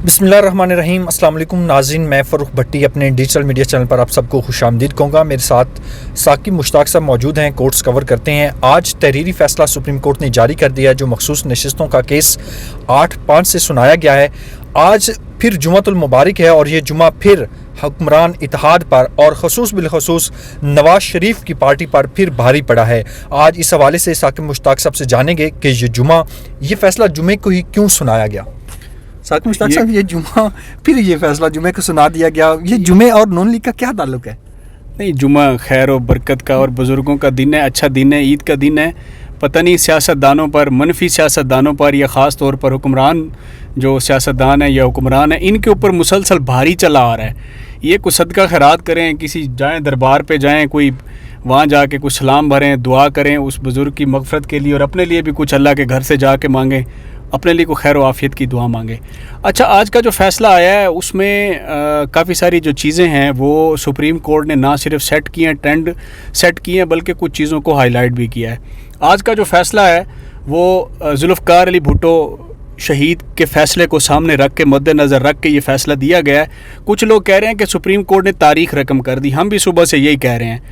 बिस्मिल्लाहिर्रहमानिर्रहीम। अस्सलाम वालेकुम नाज़रीन, मैं फ़रूख भट्टी अपने डिजिटल मीडिया चैनल पर आप सबको खुशामदीद कहूँगा। मेरे साथ साकिब मुश्ताक साहब मौजूद हैं, कोर्ट्स कवर करते हैं। आज तहरीरी फ़ैसला सुप्रीम कोर्ट ने जारी कर दिया है, जो मखसूस नशिस्तों का केस 8/5 से सुनाया गया है। आज फिर जुमातुल मुबारक है और ये जुमा फिर हुक्मरान इत्तेहाद पर और खसूस बिलखसूस नवाज शरीफ की पार्टी पर फिर भारी पड़ा है। आज इस हवाले से साकिब मुश्ताक साहब से जानेंगे कि ये फ़ैसला जुमे को ही क्यों सुनाया गया। साकिब मुश्ताक साहब, ये जुमा फिर ये फ़ैसला जुमे को सुना दिया गया, ये जुमे और नून लीग का क्या ताल्लुक है? नहीं, जुमा खैर और बरकत का और बुज़ुर्गों का दिन है, अच्छा दिन है, ईद का दिन है। पता नहीं सियासतदानों पर, मनफी सियासतदानों पर या ख़ास तौर पर हुक्मरान जो सियासतदान है या हुक्मरान है, इनके ऊपर मुसलसल भारी चला आ रहा है। ये कुछ सदका खैरात करें, किसी जाएँ दरबार पे जाएँ, कोई वहाँ जाके कुछ सलाम भरें, दुआ करें उस बुज़ुर्ग की मग़फ़रत के लिए, और अपने लिए भी कुछ अल्लाह के घर से जाके मांगें, अपने लिए को खैर व आफ़ियत की दुआ मांगे। अच्छा, आज का जो फ़ैसला आया है उसमें काफ़ी सारी जो चीज़ें हैं वो सुप्रीम कोर्ट ने ना सिर्फ सेट किए हैं, ट्रेंड सेट किए हैं, बल्कि कुछ चीज़ों को हाईलाइट भी किया है। आज का जो फ़ैसला है वो जुल्फ़िकार अली भुट्टो शहीद के फ़ैसले को सामने रख के, मद्देनज़र रख के ये फ़ैसला दिया गया है। कुछ लोग कह रहे हैं कि सुप्रीम कोर्ट ने तारीख़ रकम कर दी, हम भी सुबह से यही कह रहे हैं,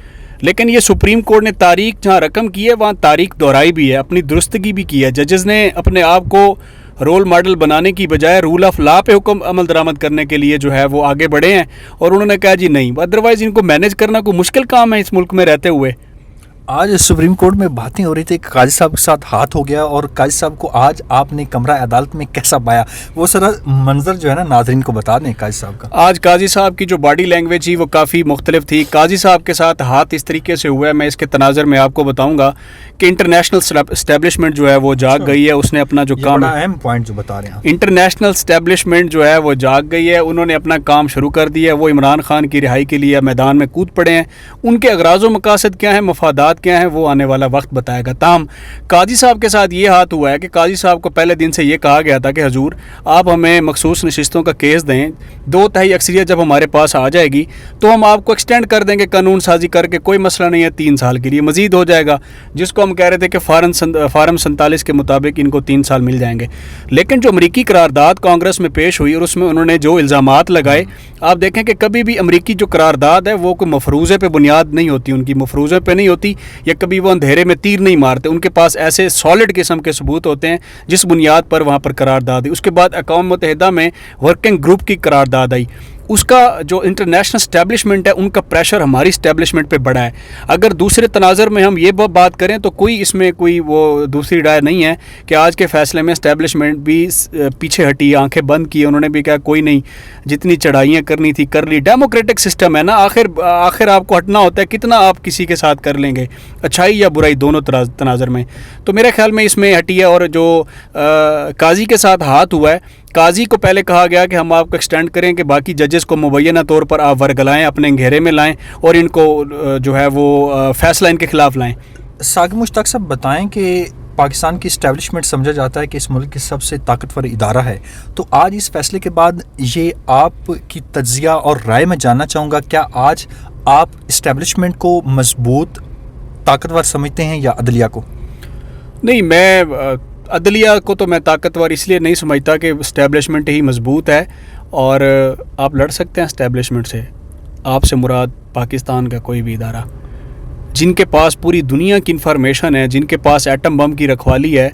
लेकिन ये सुप्रीम कोर्ट ने तारीख जहाँ रकम की है वहाँ तारीख दोहराई भी है, अपनी दुरुस्तगी भी की है। जजेस ने अपने आप को रोल मॉडल बनाने की बजाय रूल ऑफ लॉ पे हुक्म अमल दरामद करने के लिए जो है वो आगे बढ़े हैं, और उन्होंने कहा जी नहीं, अदरवाइज़ इनको मैनेज करना कोई मुश्किल काम है इस मुल्क में रहते हुए। आज सुप्रीम कोर्ट में बातें हो रही थी कि काजी साहब के साथ हाथ हो गया, और काजी साहब को आज आपने कमरा अदालत में कैसा पाया, वो सारा मंजर जो है ना नाज़रीन को बता दें काजी साहब का। आज काजी साहब की जो बॉडी लैंग्वेज थी वो काफ़ी मुख्तलिफ थी। काजी साहब के साथ हाथ इस तरीके से हुआ है, मैं इसके तनाज़र में आपको बताऊंगा कि इंटरनेशनल इस्टेब्लिशमेंट जो है वो जाग गई है। उसने अपना जो काम, अहम पॉइंट जो बता रहे हैं, इंटरनेशनल इस्टेब्लिशमेंट जो है वो जाग गई है, उन्होंने अपना काम शुरू कर दिया है। वो इमरान खान की रिहाई के लिए मैदान में कूद पड़े हैं। उनके अगराज़ व मकासद क्या हैं, मफादात क्या हैं, वो आने वाला वक्त बताएगा। ताहम काजी साहब के साथ ये हाथ हुआ है कि काजी साहब को पहले दिन से ये कहा गया था कि हजूर आप हमें मखसूस नशिस्तों का केस दें, 2/3 अक्सरियत जब हमारे पास आ जाएगी तो हम आपको एक्सटेंड कर देंगे कानून साजी करके, कोई मसला नहीं है, 3 साल के लिए मजीद हो जाएगा, जिसको हम कह रहे थे कि फार्म 47 के मुताबिक इनको 3 साल मिल जाएंगे। लेकिन जो अमरीकी करारदाद कांग्रेस में पेश हुई और उसमें उन्होंने जो इल्ज़ामात लगाए, आप देखें कि कभी भी अमरीकी जो करारदाद है वो कोई मफरूज़े पे बुनियाद नहीं होती, उनकी मफरूज़े पे नहीं होती, या कभी वो अंधेरे में तीर नहीं मारते। उनके पास ऐसे सॉलिड किस्म के सबूत होते हैं जिस बुनियाद पर वहाँ पर करारदाद आई। उसके बाद अक़वाम मुत्तहिदा में वर्किंग ग्रुप की करारदाद आई, उसका जो इंटरनेशनल इस्टेब्लिशमेंट है उनका प्रेशर हमारी इस्टेब्लिशमेंट पे बढ़ा है। अगर दूसरे तनाज़र में हम ये बात करें तो कोई इसमें कोई वो दूसरी राय नहीं है कि आज के फ़ैसले में इस्टेब्लिशमेंट भी पीछे हटी, आंखें बंद की, उन्होंने भी कहा कोई नहीं, जितनी चढ़ाइयाँ करनी थी कर ली। डेमोक्रेटिक सिस्टम है ना, आखिर आपको हटना होता है, कितना आप किसी के साथ कर लेंगे, अच्छाई या बुराई दोनों तनाज़र में। तो मेरे ख्याल में इसमें हटी है। और जो काजी के साथ हाथ हुआ है, काजी को पहले कहा गया कि हम आपको एक्सटेंड करें कि बाकी जजेस को मुबैना तौर पर आप वर्गलाएँ, अपने घेरे में लाएं और इनको जो है वो फ़ैसला इनके ख़िलाफ़ लाएं। साकिब मुश्ताक साहब बताएं कि पाकिस्तान की इस्टेब्लिशमेंट समझा जाता है कि इस मुल्क की सबसे ताकतवर इदारा है, तो आज इस फैसले के बाद ये आपकी तज्ज़िया और राय में जानना चाहूँगा, क्या आज आप इस्टेब्लिशमेंट को मजबूत ताकतवर समझते हैं या अदलिया को? नहीं, मैं अदलिया को तो मैं ताकतवर इसलिए नहीं समझता कि इस्टेब्लिशमेंट ही मजबूत है, और आप लड़ सकते हैं इस्टेब्लिशमेंट से। आपसे मुराद पाकिस्तान का कोई भी इदारा जिनके पास पूरी दुनिया की इंफॉर्मेशन है, जिनके पास एटम बम की रखवाली है,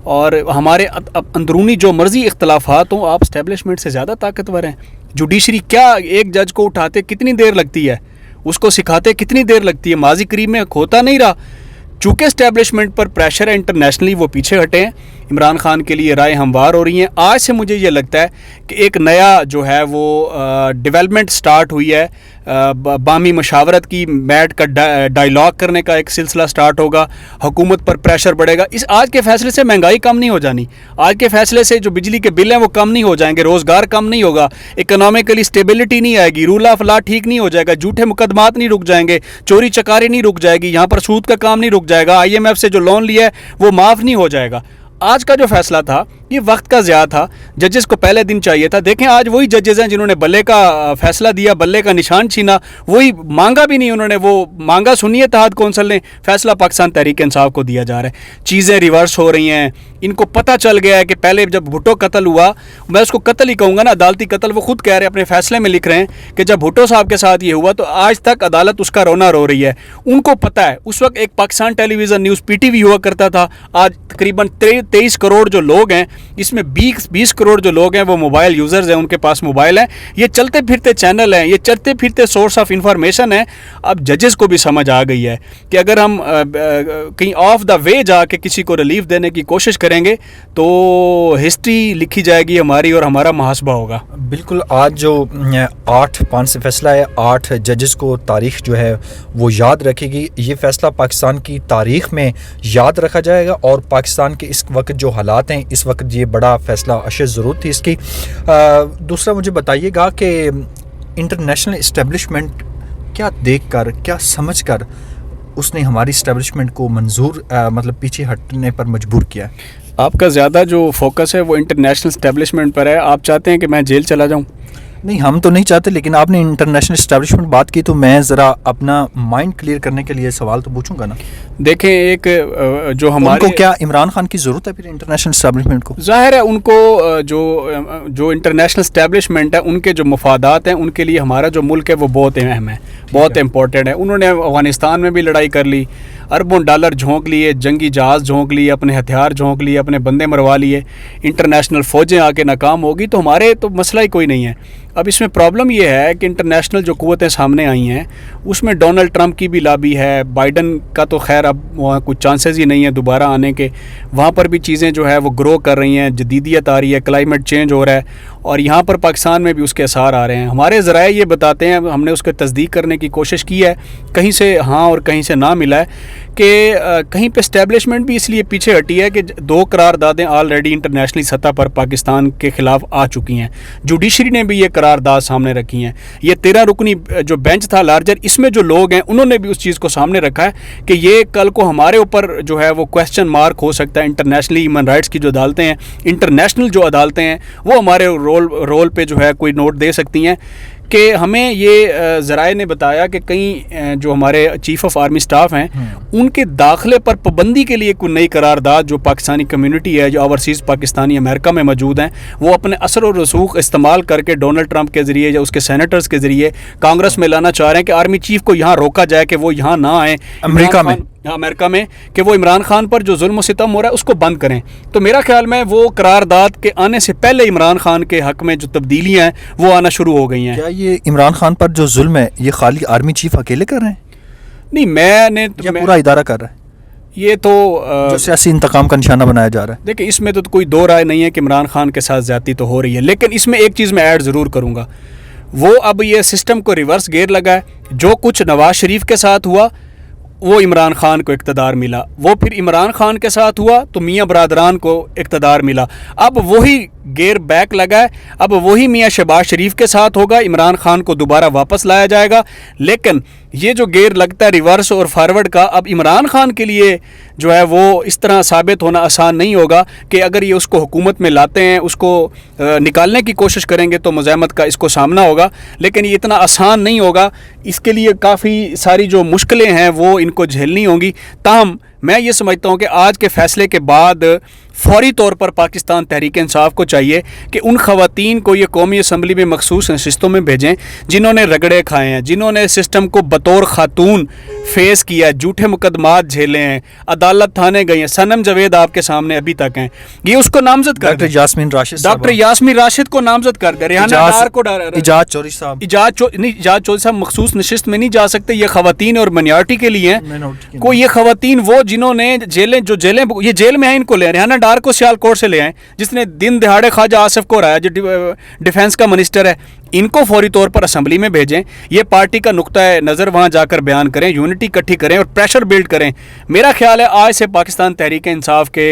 और हमारे अंदरूनी जो मर्जी इख्तलाफात हों, आप इस्टेब्लिशमेंट से ज़्यादा ताकतवर हैं। जुडिशरी क्या एक जज को उठाते कितनी देर लगती है, उसको सिखाते कितनी देर लगती है, माजी करीब में होता नहीं रहा। चूँकि इस्टेब्लिशमेंट पर प्रेशर है इंटरनेशनली, वो पीछे हटे हैं। इमरान खान के लिए राय हमवार हो रही हैं। आज से मुझे ये लगता है कि एक नया जो है वो डेवलपमेंट स्टार्ट हुई है, बामी मशावरत की, मैट का डायलॉग करने का एक सिलसिला स्टार्ट होगा, हुकूमत पर प्रेशर बढ़ेगा। इस आज के फ़ैसले से महंगाई कम नहीं हो जानी, आज के फ़ैसले से जो बिजली के बिल हैं वो कम नहीं हो जाएंगे, रोज़गार कम नहीं होगा, इकोनॉमिकली स्टेबिलिटी नहीं आएगी, रूल ऑफ लॉ ठीक नहीं हो जाएगा, झूठे मुकदमात नहीं रुक जाएंगे, चोरी चकारी नहीं रुक जाएगी, यहाँ पर सूद का काम नहीं रुक जाएगा, IMF से जो लोन लिया है वो माफ़ नहीं हो जाएगा। आज का जो फैसला था یہ وقت کا ضیاع تھا. ججز کو پہلے دن چاہیے تھا. دیکھیں آج وہی ججز ہیں جنہوں نے بلے کا فیصلہ دیا, بلے کا نشان چھینا, وہی مانگا بھی نہیں انہوں نے, وہ مانگا سنی ہے اتحاد کونسل نے, فیصلہ پاکستان تحریک انصاف کو دیا جا رہا ہے. چیزیں ریورس ہو رہی ہیں. ان کو پتہ چل گیا ہے کہ پہلے جب بھٹو قتل ہوا, میں اس کو قتل ہی کہوں گا نا, عدالتی قتل, وہ خود کہہ رہے ہیں اپنے فیصلے میں لکھ رہے ہیں کہ جب بھٹو صاحب کے ساتھ یہ ہوا تو آج تک عدالت اس کا رونا رو رہی ہے. ان کو پتہ ہے اس وقت ایک Pakistan television news P T V ہوا کرتا تھا. آج تقریباً 23 کروڑ جو لوگ ہیں, اس میں 20 کروڑ جو لوگ ہیں وہ موبائل یوزرز ہیں, ان کے پاس موبائل ہیں. یہ چلتے پھرتے چینل ہیں, یہ چلتے پھرتے سورس آف انفارمیشن ہے. اب ججز کو بھی سمجھ آ گئی ہے کہ اگر ہم کہیں آف دا وے جا کے کسی کو ریلیف دینے کی کوشش کریں گے تو ہسٹری لکھی جائے گی ہماری اور ہمارا محاسبہ ہوگا. بالکل. آج جو 8-5 سے فیصلہ ہے, 8 ججز کو تاریخ جو ہے وہ یاد رکھے گی. یہ فیصلہ پاکستان کی تاریخ میں یاد رکھا جائے گا, اور پاکستان کے اس وقت جو حالات ہیں, اس وقت یہ بڑا فیصلہ اشد ضرورت تھی اس کی. دوسرا مجھے بتائیے گا کہ انٹرنیشنل اسٹیبلشمنٹ کیا دیکھ کر, کیا سمجھ کر اس نے ہماری اسٹیبلشمنٹ کو مطلب پیچھے ہٹنے پر مجبور کیا ہے؟ آپ کا زیادہ جو فوکس ہے وہ انٹرنیشنل اسٹیبلشمنٹ پر ہے. آپ چاہتے ہیں کہ میں جیل چلا جاؤں؟ نہیں, ہم تو نہیں چاہتے, لیکن آپ نے انٹرنیشنل اسٹیبلشمنٹ بات کی تو میں ذرا اپنا مائنڈ کلیئر کرنے کے لیے سوال تو پوچھوں گا نا. دیکھیں ایک جو ہمارے کو کیا عمران خان کی ضرورت ہے پھر انٹرنیشنل اسٹیبلشمنٹ کو؟ ظاہر ہے ان کو جو انٹرنیشنل اسٹیبلشمنٹ ہے ان کے جو مفادات ہیں ان کے لیے ہمارا جو ملک ہے وہ بہت اہم ہے, بہت امپورٹنٹ ہے. انہوں نے افغانستان میں بھی لڑائی کر لی, اربوں ڈالر جھونک لیے, جنگی جہاز جھونک لیے, اپنے ہتھیار جھونک لیے, اپنے بندے مروا لیے, انٹرنیشنل فوجیں آ کے ناکام ہوگی تو ہمارے تو مسئلہ ہی کوئی نہیں ہے. اب اس میں پرابلم یہ ہے کہ انٹرنیشنل جو قوتیں سامنے آئی ہیں اس میں ڈونلڈ ٹرمپ کی بھی لابی ہے, بائیڈن کا تو خیر اب وہاں کچھ چانسز ہی نہیں ہے دوبارہ آنے کے. وہاں پر بھی چیزیں جو ہے وہ گرو کر رہی ہیں, جدیدیت آ رہی ہے, کلائمیٹ چینج ہو رہا ہے, اور یہاں پر پاکستان میں بھی اس کے اثار آ رہے ہیں. ہمارے ذرائع یہ بتاتے ہیں, ہم نے اس کی تصدیق کرنے کی کوشش کی ہے, کہیں سے ہاں اور کہیں سے نہ ملا ہے, کہ کہیں پہ اسٹیبلشمنٹ بھی اس لیے پیچھے ہٹی ہے کہ 2 قراردادیں آلریڈی انٹرنیشنلی سطح پر پاکستان کے خلاف آ چکی ہیں. جوڈیشری نے بھی یہ قرارداد سامنے رکھی ہیں. یہ 13 رکنی جو بینچ تھا لارجر, اس میں جو لوگ ہیں انہوں نے بھی اس چیز کو سامنے رکھا ہے کہ یہ کل کو ہمارے اوپر جو ہے وہ کویسچن مارک ہو سکتا ہے. انٹرنیشنلی ہیومن رائٹس کی جو عدالتیں ہیں, انٹرنیشنل جو عدالتیں ہیں, وہ ہمارے رول پہ جو ہے کوئی نوٹ دے سکتی ہیں. کہ ہمیں یہ ذرائع نے بتایا کہ کئی جو ہمارے چیف آف آرمی سٹاف ہیں ان کے داخلے پر پابندی کے لیے کوئی نئی قرارداد جو پاکستانی کمیونٹی ہے, جو اوورسیز پاکستانی امریکہ میں موجود ہیں, وہ اپنے اثر و رسوخ استعمال کر کے ڈونلڈ ٹرمپ کے ذریعے یا اس کے سینیٹرز کے ذریعے کانگریس میں لانا چاہ رہے ہیں کہ آرمی چیف کو یہاں روکا جائے کہ وہ یہاں نہ آئیں امریکہ میں, کہ وہ عمران خان پر جو ظلم و ستم ہو رہا ہے اس کو بند کریں. تو میرا خیال میں وہ قرارداد کے آنے سے پہلے عمران خان کے حق میں جو تبدیلیاں ہیں وہ آنا شروع ہو گئی ہیں. کیا یہ عمران خان پر جو ظلم ہے یہ خالی آرمی چیف اکیلے کر رہے ہیں؟ نہیں, میں نے پورا ادارہ کر رہا ہے. یہ تو جو سیاسی انتقام کا نشانہ بنایا جا رہا ہے. دیکھیں اس میں تو کوئی دو رائے نہیں ہے کہ عمران خان کے ساتھ زیادتی تو ہو رہی ہے, لیکن اس میں ایک چیز میں ایڈ ضرور کروں گا, وہ اب یہ سسٹم کو ریورس گیئر لگا ہے. جو کچھ نواز شریف کے ساتھ ہوا وہ عمران خان کو اقتدار ملا, وہ پھر عمران خان کے ساتھ ہوا تو میاں برادران کو اقتدار ملا. اب وہی گیئر بیک لگا ہے, اب وہی میاں شہباز شریف کے ساتھ ہوگا, عمران خان کو دوبارہ واپس لایا جائے گا. لیکن یہ جو گیئر لگتا ہے ریورس اور فارورڈ کا, اب عمران خان کے لیے جو ہے وہ اس طرح ثابت ہونا آسان نہیں ہوگا کہ اگر یہ اس کو حکومت میں لاتے ہیں, اس کو نکالنے کی کوشش کریں گے تو مزاحمت کا اس کو سامنا ہوگا, لیکن یہ اتنا آسان نہیں ہوگا. اس کے لیے کافی ساری جو مشکلیں ہیں وہ ان کو جھیلنی ہوں گی. تاہم میں یہ سمجھتا ہوں کہ آج کے فیصلے کے بعد فوری طور پر پاکستان تحریک انصاف کو چاہیے کہ ان خواتین کو یہ قومی اسمبلی میں مخصوص نشستوں میں بھیجیں جنہوں نے رگڑے کھائے ہیں, جنہوں نے سسٹم کو بطور خاتون فیس کیا, جھوٹے مقدمات جھیلے ہیں, عدالت تھانے گئی ہیں. سنم جاوید آپ کے سامنے ابھی تک ہیں, یہ اس کو نامزد کر ڈاکٹر یاسمین راشد کو نامزد کر دیں. ریحانہ ڈار کو اجاز چوری صاحب مخصوص نشست میں نہیں جا سکتے, یہ خواتین اور منیارٹی کے لیے ہیں. کوئی یہ خواتین وہ جنہوں نے جیلیں یہ جیل میں ہیں ان کو لے. ریحانہ ڈار کو سیال کوٹ سے لے آئیں جس نے دن دہاڑے خواجہ آصف کو ہرایا, جو ڈیفینس کا منسٹر ہے. इनको फौरी तौर पर असम्बली में भेजें, ये पार्टी का नुक्ता नज़र वहाँ जाकर बयान करें, यूनिटी इकट्ठी करें और प्रेशर बिल्ड करें। मेरा ख्याल है आज से पाकिस्तान तहरीक इंसाफ के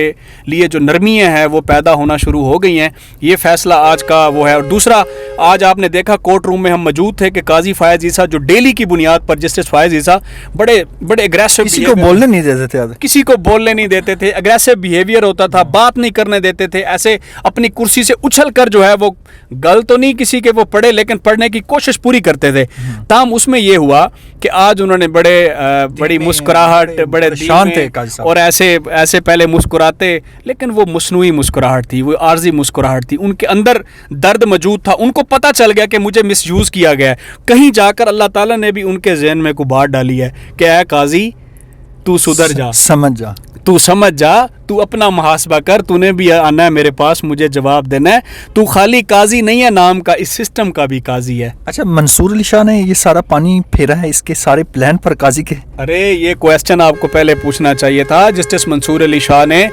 लिए जो नरमियाँ हैं वो पैदा होना शुरू हो गई हैं। ये फैसला आज का वो है। और दूसरा, आज आपने देखा कोर्ट रूम में हम मौजूद थे कि काजी फायज़ ईसा जो डेली की बुनियाद पर जस्टिस फायज़ ईसा बड़े एग्रेसिव, किसी को बोलने नहीं देते थे, किसी को बोलने नहीं देते थे, एग्रेसिव बिहेवियर होता था, बात नहीं करने देते थे, ऐसे अपनी कुर्सी से उछल कर जो है वो गल तो नहीं किसी के वो पढ़े लेकिन पढ़ने की कोशिश पूरी करते थे। ताम उसमें ये हुआ कि आज उन्होंने बड़ी मुस्कुराहट, बड़े शांत थे और ऐसे पहले मुस्कुराते, लेकिन वो मसनूई मुस्कुराहट थी, वो आर्जी मुस्कुराहट थी, उनके अंदर दर्द मौजूद था। उनको पता चल गया कि मुझे मिसयूज़ किया गया है। कहीं जाकर अल्लाह ताला ने भी उनके ज़हन में को बात डाली है कि ऐ काजी तू सुधर जा, तू समझ जा, तू अपना मुहासबा कर, तूने भी आना है मेरे पास, मुझे जवाब देना है। तू खाली काजी नहीं है नाम का, इस सिस्टम का भी काजी है। अच्छा, मंसूर अली शाह ने ये सारा पानी फेरा है इसके सारे प्लान पर काजी के? अरे ये क्वेश्चन आपको पहले पूछना चाहिए था। जस्टिस मंसूर अली शाह ने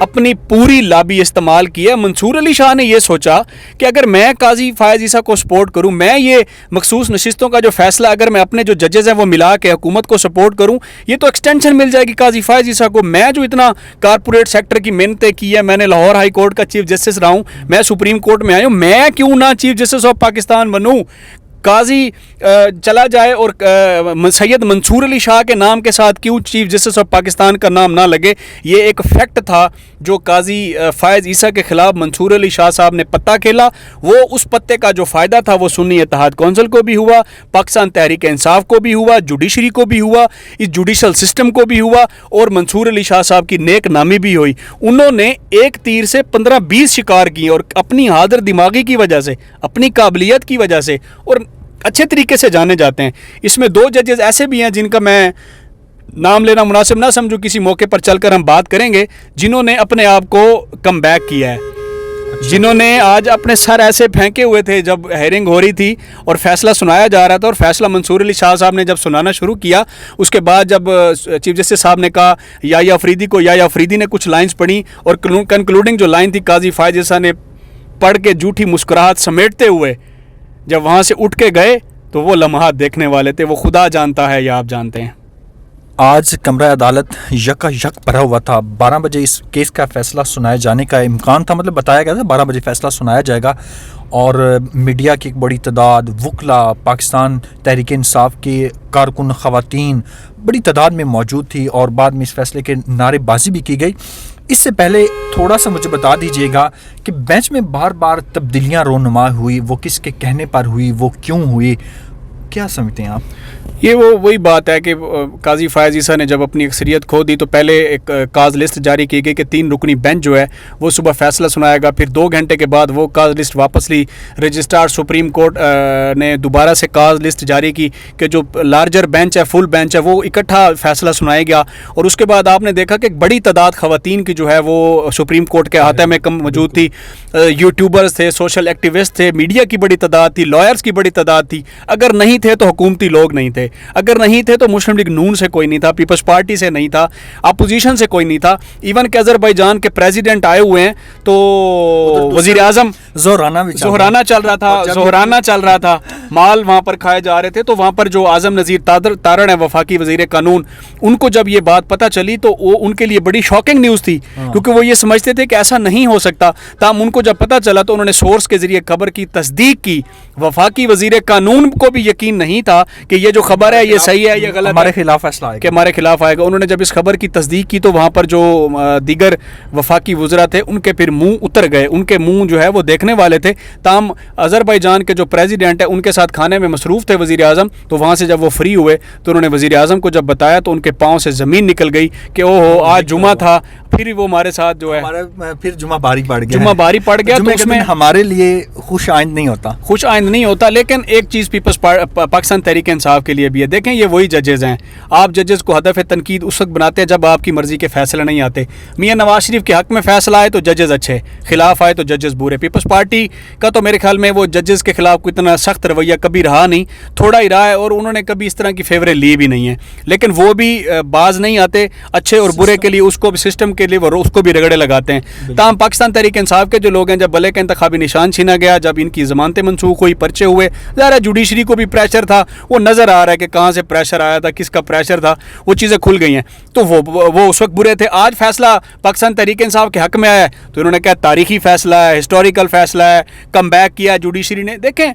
अपनी पूरी लॉबी इस्तेमाल की है। मंसूर अली शाह ने ये सोचा कि अगर मैं काजी फायज़ ईसा को सपोर्ट करूं, मैं ये मखसूस नशिस्तों का जो फैसला अगर मैं अपने जो जजेस हैं वो मिला के हुकूमत को सपोर्ट करूं, ये तो एक्सटेंशन मिल जाएगी काजी फायज़ ईसा को। मैं जो इतना कारपोरेट सेक्टर की मेहनतें की है, मैंने लाहौर हाई कोर्ट का चीफ जस्टिस रहा हूँ, मैं सुप्रीम कोर्ट में आया हूँ, मैं क्यों ना चीफ जस्टिस ऑफ पाकिस्तान बनूँ? काजी चला जाए और सैयद मंसूर अली शाह के नाम के साथ क्यों चीफ जस्टिस ऑफ पाकिस्तान का नाम ना लगे? ये एक फैक्ट था जो काजी फायज़ ईसा के ख़िलाफ़ मंसूर अली शाह साहब ने पत्ता खेला। वो उस पत्ते का जो फ़ायदा था वो सुन्नी इत्तेहाद कौंसिल को भी हुआ, पाकिस्तान तहरीक इंसाफ को भी हुआ, जुडिशरी को भी हुआ, इस जुडिशल सिस्टम को भी हुआ और मंसूर अली शाह साहब की नेक नामी भी हुई। उन्होंने एक तीर से 15-20 शिकार किए और अपनी हाजिर दिमागी की वजह से, अपनी काबिलियत की वजह से और अच्छे तरीके से जाने जाते हैं। इसमें 2 जजेस ऐसे भी हैं जिनका मैं नाम लेना मुनासिब ना समझूं, किसी मौके पर चलकर हम बात करेंगे, जिन्होंने अपने आप को कम बैक किया है, जिन्होंने आज अपने सर ऐसे फेंके हुए थे जब हेयरिंग हो रही थी और फैसला सुनाया जा रहा था। और फैसला मंसूर अली शाह साहब ने जब सुनाना शुरू किया, उसके बाद जब चीफ जस्टिस साहब ने कहा या अफरीदी को, या अफरीदी ने कुछ लाइंस पढ़ी और कंक्लूडिंग जो लाइन थी काजी फायज़ ईसा ने पढ़ के झूठी मुस्कुराहट समेटते हुए जब वहाँ से उठ के गए तो वो लम्हात देखने वाले थे, वो खुदा जानता है या आप जानते हैं। आज कमरा अदालत यक भरा हुआ था। 12 बजे इस केस का फैसला सुनाए जाने का इम्कान था, मतलब बताया गया था 12 बजे फैसला सुनाया जाएगा। और मीडिया की एक बड़ी तादाद, वकला, पाकिस्तान तहरीक इंसाफ के कारकुन, ख़वातीन बड़ी तादाद में मौजूद थी और बाद में इस फैसले के नारेबाजी भी की गई। इससे पहले थोड़ा सा मुझे बता दीजिएगा कि बेंच में बार बार तब्दीलियाँ रोनुमा हुई, वो किसके कहने पर हुई, वो क्यों हुई, क्या समझते हैं आप? ये वही बात है कि काजी फायज़ ईसा ने जब अपनी अक्सरियत खो दी तो पहले एक काज लिस्ट जारी की गई कि 3 रुकनी बेंच जो है वो सुबह फैसला सुनाएगा। फिर 2 घंटे के बाद वो काज लिस्ट वापस ली। रजिस्ट्रार सुप्रीम कोर्ट ने दोबारा से काज लिस्ट जारी की कि जो लार्जर बेंच है, फुल बेंच है, वो इकट्ठा फैसला सुनाएगा। और उसके बाद आपने देखा कि एक बड़ी तादाद ख़वातीन की जो है वो सुप्रीम कोर्ट के अहाते में कम मौजूद थी। यूट्यूबर्स थे, सोशल एक्टिविस्ट थे, मीडिया की बड़ी तादाद थी, लॉयर्स की बड़ी तादाद थी। अगर नहीं थे तो हुकूमती लोग नहीं थे, अगर नहीं थे तो मुस्लिम लीग नून से कोई नहीं था, पीपल्स पार्टी से नहीं था, अपोजिशन से कोई नहीं था। इवन कि अज़रबैजान के प्रेसिडेंट आए हुए हैं तो वज़ीर आज़म ज़ोहराना चल रहा था, माल वहाँ पर खाए जा रहे थे। तो वहाँ पर जो आज़म नज़ीर तारण है, वफाकी वज़ीर कानून, उनको जब ये बात पता चली तो वो उनके लिए बड़ी शॉकिंग न्यूज़ थी, क्योंकि वो ये समझते थे कि ऐसा नहीं हो सकता। ताम उनको जब पता चला तो उन्होंने सोर्स के ज़रिए खबर की तस्दीक की। वफाकी वज़ीर कानून को भी यकीन नहीं था कि ये जो खबर है ये सही है या गलत, हमारे खिलाफ फैसला आएगा, कि हमारे खिलाफ आएगा। उन्होंने जब इस खबर की तस्दीक की तो वहाँ पर जो दीगर वफाकी वज़रा थे उनके फिर मुंह उतर गए, उनके मुंह जो है वो देखने वाले थे। ताम अज़रबैजान के जो प्रेसिडेंट है उनके साथ खाने में मसरूफ़ थे वज़ीर आज़म, तो वहाँ से जब वो फ्री हुए तो उन्होंने वज़ीर आज़म को जब बताया तो उनके पाँव से ज़मीन निकल गई कि ओहो आज जुमा था, फिर वो हमारे साथ जो है फिर जुमा बारी पड़ गया। तो उसमें हमारे लिए खुश आइंद नहीं होता। लेकिन एक चीज़ पीपल्स पाकिस्तान तहरीक इंसाफ के लिए भी है। देखें ये वही जजेज़ हैं, आप जजेज़ को हदफ तनकीद उस वक्त बनाते हैं जब आपकी मर्ज़ी के फैसले नहीं आते। मियाँ नवाज शरीफ के हक़ में फ़ैसला आए तो जजेज़ अच्छे, खिलाफ आए तो जजेज़ बुरे। पीपल्स पार्टी का तो मेरे ख्याल में वो जजेज़ के खिलाफ कोई इतना सख्त रवैया कभी रहा नहीं, थोड़ा ही रहा है, और उन्होंने कभी इस तरह की फेवरें ली भी नहीं है। लेकिन वो भी बाज नहीं आते, अच्छे और बुरे के लिए उसको भी, सिस्टम के लिए वो उसको भी रगड़े लगाते हैं। ताम पाकिस्तान तहरीक इंसाफ के जो लोग हैं, जब बले का इंतखाबी निशान छीना गया, جب ان کی ضمانتیں منسوخ ہوئی, پرچے ہوئے, ظاہر ہے جوڈیشری کو بھی پریشر تھا, وہ نظر آ رہا ہے کہ کہاں سے پریشر آیا تھا, کس کا پریشر تھا, وہ چیزیں کھل گئی ہیں. تو وہ اس وقت برے تھے. آج فیصلہ پاکستان تحریک انصاف کے حق میں آیا ہے تو انہوں نے کہا تاریخی فیصلہ ہے, ہسٹوریکل فیصلہ ہے, کم بیک کیا جوڈیشری نے. دیکھیں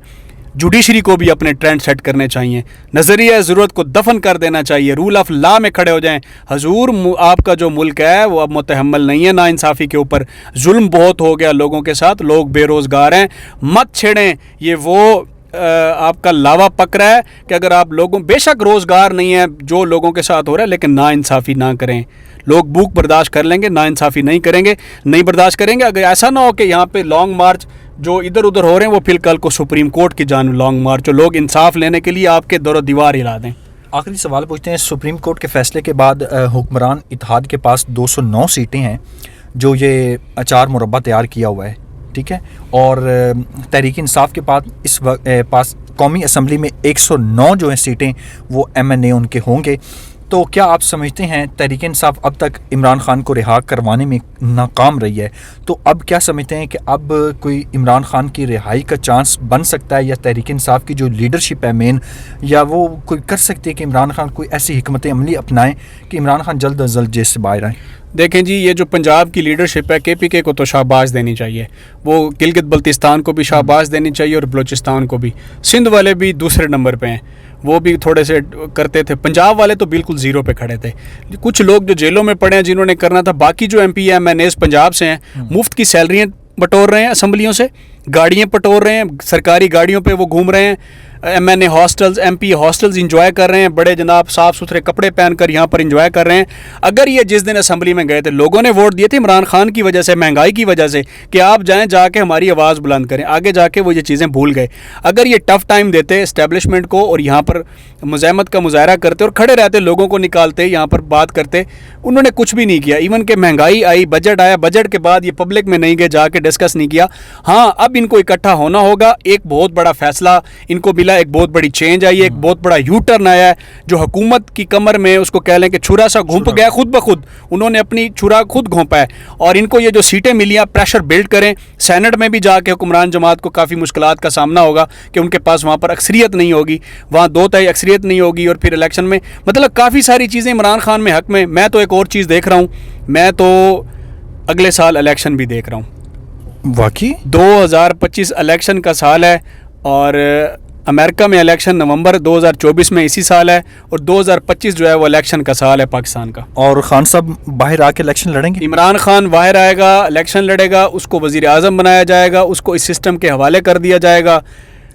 جوڈیشری کو بھی اپنے ٹرینڈ سیٹ کرنے چاہیے, نظریہ ضرورت کو دفن کر دینا چاہیے, رول آف لا میں کھڑے ہو جائیں. حضور آپ کا جو ملک ہے وہ اب متحمل نہیں ہے ناانصافی کے اوپر, ظلم بہت ہو گیا لوگوں کے ساتھ, لوگ بے روزگار ہیں, مت چھیڑیں. یہ وہ آپ کا لاوا پک رہا ہے کہ اگر آپ لوگوں, بے شک روزگار نہیں ہے جو لوگوں کے ساتھ ہو رہا ہے, لیکن ناانصافی نہ کریں. لوگ بھوک برداشت کر لیں گے, ناانصافی نہیں کریں گے, نہیں برداشت کریں گے. اگر ایسا نہ ہو کہ یہاں پہ لانگ مارچ جو ادھر ادھر ہو رہے ہیں وہ پھر کل کو سپریم کورٹ کی جانب لانگ مارچ, جو لوگ انصاف لینے کے لیے آپ کے دور و دیوار ہلا دیں. آخری سوال پوچھتے ہیں, سپریم کورٹ کے فیصلے کے بعد حکمران اتحاد کے پاس 209 سیٹیں ہیں جو یہ اچار مربع تیار کیا ہوا ہے, ٹھیک ہے, اور تحریک انصاف کے پاس اس وقت پاس قومی اسمبلی میں 109 جو ہیں سیٹیں وہ MNA ان کے ہوں گے. تو کیا آپ سمجھتے ہیں تحریک انصاف اب تک عمران خان کو رہا کروانے میں ناکام رہی ہے, تو اب کیا سمجھتے ہیں کہ اب کوئی عمران خان کی رہائی کا چانس بن سکتا ہے, یا تحریک انصاف کی جو لیڈرشپ ہے مین, یا وہ کوئی کر سکتی ہے کہ عمران خان کوئی ایسی حکمت عملی اپنائیں کہ عمران خان جلد از جلد جیل سے باہر آئیں؟ دیکھیں جی, یہ جو پنجاب کی لیڈرشپ ہے KPK کو تو شاباش دینی چاہیے, وہ گلگت بلتستان کو بھی شاباش دینی چاہیے اور بلوچستان کو بھی. سندھ والے بھی دوسرے نمبر پہ ہیں, وہ بھی تھوڑے سے کرتے تھے. پنجاب والے تو بالکل زیرو پہ کھڑے تھے. کچھ لوگ جو جیلوں میں پڑے ہیں جنہوں نے کرنا تھا, باقی جو MP MNAs پنجاب سے ہیں مفت کی سیلریاں بٹور رہے ہیں اسمبلیوں سے, گاڑیاں بٹور رہے ہیں, سرکاری گاڑیوں پہ وہ گھوم رہے ہیں, MNA hostels MP hostels enjoy کر رہے ہیں, بڑے جناب صاف ستھرے کپڑے پہن کر یہاں پر انجوائے کر رہے ہیں. اگر یہ جس دن اسمبلی میں گئے تھے, لوگوں نے ووٹ دیے تھے عمران خان کی وجہ سے, مہنگائی کی وجہ سے, کہ آپ جائیں جا کے ہماری آواز بلند کریں, آگے جا کے وہ یہ چیزیں بھول گئے. اگر یہ ٹف ٹائم دیتے اسٹیبلشمنٹ کو اور یہاں پر مزاحمت کا مظاہرہ کرتے اور کھڑے رہتے, لوگوں کو نکالتے, یہاں پر بات کرتے, انہوں نے کچھ بھی نہیں کیا. ایون کہ مہنگائی آئی, بجٹ آیا, بجٹ کے بعد یہ پبلک میں نہیں گئے, جا کے ڈسکس نہیں کیا. ہاں اب ان کو اکٹھا ہونا ہوگا, ایک بہت بڑا فیصلہ ان کو ملا, ایک بہت بڑی چینج آئی ہے, ایک بہت بڑا یو ٹرن آیا ہے, جو حکومت کی کمر میں اس کو کہہ لیں کہ چھرا سا گھونپ گیا خود بخود, انہوں نے اپنی چھرا خود گھونپا ہے. اور ان کو یہ جو سیٹیں ملی ہیں, پریشر بلڈ کریں. سینٹ میں بھی جا کے حکمران جماعت کو کافی مشکلات کا سامنا ہوگا کہ ان کے پاس وہاں پر اکثریت نہیں ہوگی, وہاں 2/3 اکثریت نہیں ہوگی, اور پھر الیکشن میں مطلب کافی ساری چیزیں عمران خان میں حق میں. میں تو ایک اور چیز دیکھ رہا ہوں, میں تو اگلے سال الیکشن بھی دیکھ رہا ہوں. واقعی 2025 الیکشن کا سال ہے, اور امریکہ میں الیکشن نومبر 2024 میں اسی سال ہے, اور 2025 جو ہے وہ الیکشن کا سال ہے پاکستان کا. اور خان صاحب باہر آ کے الیکشن لڑیں گے؟ عمران خان باہر آئے گا, الیکشن لڑے گا, اس کو وزیر اعظم بنایا جائے گا, اس کو اس سسٹم کے حوالے کر دیا جائے گا.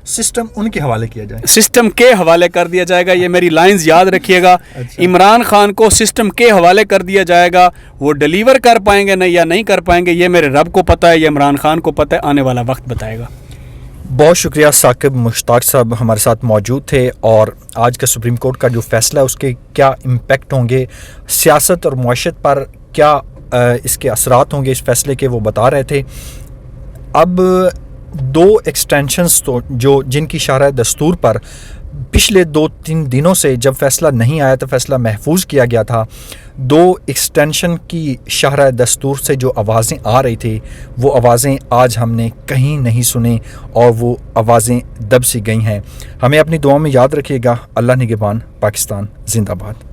سسٹم ان کے حوالے کیا جائے, سسٹم کے حوالے کر دیا جائے گا. یہ میری لائنز یاد رکھیے گا. عمران خان کو سسٹم کے حوالے کر دیا جائے گا. وہ ڈیلیور کر پائیں گے نہیں یا نہیں کر پائیں گے, یہ میرے رب کو پتہ ہے, یہ عمران خان کو پتہ ہے, آنے والا وقت بتائے گا. بہت شکریہ ثاقب مشتاق صاحب ہمارے ساتھ موجود تھے. اور آج کا سپریم کورٹ کا جو فیصلہ ہے اس کے کیا امپیکٹ ہوں گے سیاست اور معیشت پر, کیا اس کے اثرات ہوں گے اس فیصلے کے, وہ بتا رہے تھے. اب 2 ایکسٹینشنز تو جو جن کی شرح دستور پر پچھلے 2-3 دنوں سے جب فیصلہ نہیں آیا تو فیصلہ محفوظ کیا گیا تھا, 2 ایکسٹینشن کی شرح دستور سے جو آوازیں آ رہی تھی وہ آوازیں آج ہم نے کہیں نہیں سنیں, اور وہ آوازیں دب سی گئی ہیں. ہمیں اپنی دعاؤں میں یاد رکھیے گا. اللہ نگہبان. پاکستان زندہ باد.